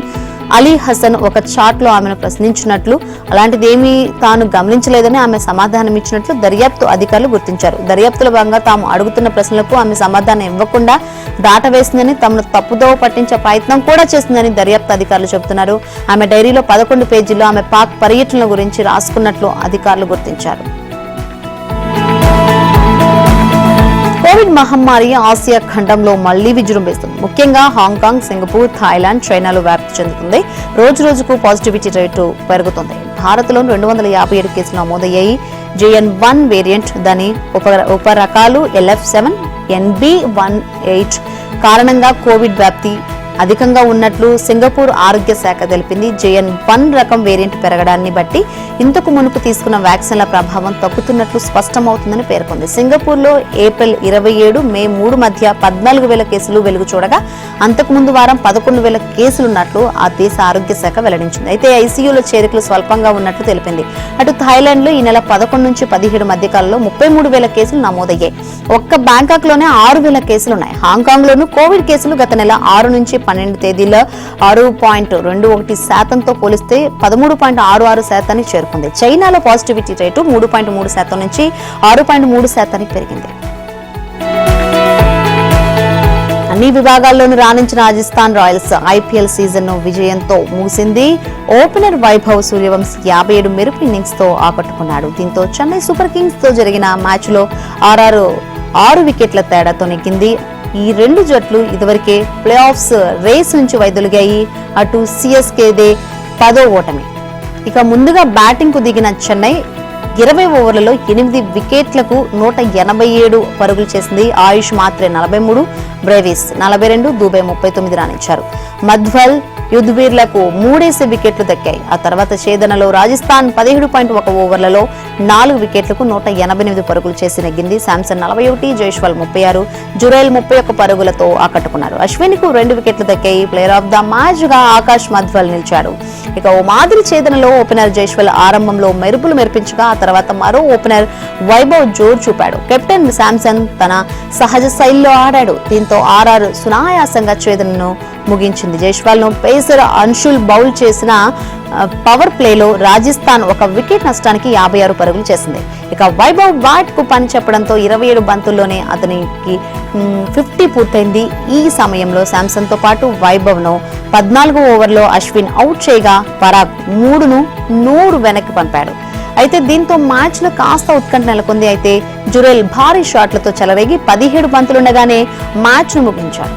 అలీ హసన్ ఒక చాట్ లో ఆమెను ప్రశ్నించినట్లు, అలాంటిదేమీ తాను గమనించలేదని ఆమె సమాధానం ఇచ్చినట్లు దర్యాప్తు అధికారులు గుర్తించారు. దర్యాప్తులో భాగంగా తాము అడుగుతున్న ప్రశ్నలకు ఆమె సమాధానం ఇవ్వకుండా దాటవేసిందని, తమను తప్పుదోవ పట్టించే ప్రయత్నం కూడా చేసిందని దర్యాప్తు అధికారులు చెబుతున్నారు. ఆమె డైరీలో 11 పేజీల్లో ఆమె పాక్ పర్యటనల గురించి రాసుకున్నట్లు అధికారులు గుర్తించారు. కోవిడ్ మహమ్మారి ఆసియా ఖండంలో మళ్లీ విజృంభిస్తుంది. ముఖ్యంగా హాంకాంగ్, సింగపూర్, థాయిలాండ్, చైనాలో వ్యాప్తి చెందుతుంది. రోజు రోజుకు పాజిటివిటీ రేటు పెరుగుతుంది. భారత్లో 257 కేసులు నమోదయ్యాయి. JN1 వేరియంట్, దాని ఉపరకాలు LF7, NB18 కారణంగా కోవిడ్ వ్యాప్తి అధికంగా ఉన్నట్లు సింగపూర్ ఆరోగ్య శాఖ తెలిపింది. JN.1 రకం వేరియంట్ పెరగడాన్ని బట్టి ఇంతకు మునుపు తీసుకున్న వ్యాక్సిన్ల ప్రభావం తగ్గుతున్నట్లు స్పష్టమవుతుందని పేర్కొంది. సింగపూర్లో ఏప్రిల్ 27, మే 3 మధ్య 14,000 కేసులు వెలుగు చూడగా అంతకుముందు వారం 11,000 కేసులున్నట్లు ఆ దేశ ఆరోగ్య శాఖ వెల్లడించింది. అయితే ఐసీయూలో చేరికలు స్వల్పంగా ఉన్నట్లు తెలిపింది. అటు థాయిలాండ్లో ఈ నెల 11 నుంచి 17 మధ్య కాలంలో 33,000 కేసులు నమోదయ్యాయి. ఒక్క బ్యాంకాక్ లోనే 6,000 కేసులున్నాయి. హాంకాంగ్ లోను కోవిడ్ కేసులు గత నెల 6 నుంచి 12 తేదీల్లో 6.21%తో పోలిస్తే 13.66% చేరుకుంది. చైనాలో పాజిటివిటీ రేటు 3.3% నుంచి 6.3% పెరిగింది. అన్ని విభాగాల్లోనూ రాణించిన రాజస్థాన్ రాయల్స్ ఐపీఎల్ సీజన్ ను విజయంతో ముగిసింది. ఓపెనర్ వైభవ్ సూర్యవంశీ 57 మెరుపు ఇన్నింగ్స్ తో ఆకట్టుకున్నాడు. దీంతో చెన్నై సూపర్ కింగ్స్ తో జరిగిన మ్యాచ్ లో ఆర్ఆర్ 6 వికెట్ల తేడాతో నెగ్గింది. ఈ రెండు జట్లు ఇదివరకే ప్లే ఆఫ్స్ రేస్ నుంచి వైదొలిగాయి. అటు సిఎస్కేదే 10వ ఓటమి. ఇక ముందుగా బ్యాటింగ్ కు దిగిన చెన్నై 20 ఓవర్లలో 8 వికెట్లకు 187 పరుగులు చేసింది. ఆయుష్ మాత్రే 43, బ్రేవిస్ 42, దూబే 39 రాణించారు. మధ్వల్, యుధ్వీర్లకు 3 వికెట్లు దక్కాయి. ఆ తర్వాత ఛేదనలో రాజస్థాన్ 17.1 ఓవర్లలో 4 వికెట్లకు 188 పరుగులు చేసి నెగ్గింది. శాంసన్ 41, జైస్వాల్ 36, జురైల్ 31 పరుగులతో ఆకట్టుకున్నారు. అశ్విన్కు 2 వికెట్లు దక్కాయి. ప్లేయర్ ఆఫ్ ద మ్యాచ్ గా ఆకాష్ మధ్వల్ నిలిచాడు. ఇక ఓ మాదిరి ఛేదనలో ఓపెనర్ జైస్వాల్ ఆరంభంలో మెరుపులు మెరిపించగా ఆ తర్వాత మరో ఓపెనర్ వైభవ్ జోరు చూపాడు. కెప్టెన్ శాంసన్ తన సహజ శైలిలో ఆడాడు. దీంతో ఆర్ఆర్ సునాయాసంగా ఛేదనను ముగించింది. జైస్వాల్ ను పేసర్ అన్షుల్ బౌల్ చేసిన పవర్ ప్లేలో రాజస్థాన్ 1 వికెట్ నష్టానికి 56 పరుగులు చేసింది. ఇక వైభవ్ బ్యాట్ కు పని చెప్పడంతో 27 బంతుల్లోనే అతనికి 50 పూర్తయింది. ఈ సమయంలో శాంసన్ తో పాటు వైభవ్ ను 14 ఓవర్లో అశ్విన్ అవుట్ చేయగా పరాగ్ 3ను 100 వెనక్కి పంపాడు. అయితే దీంతో మ్యాచ్ లో కాస్త ఉత్కంఠ నెలకొంది. అయితే జురైల్ భారీ షాట్లతో చెలరేగి 17 బంతులుండగానే మ్యాచ్ ను ముగించాడు.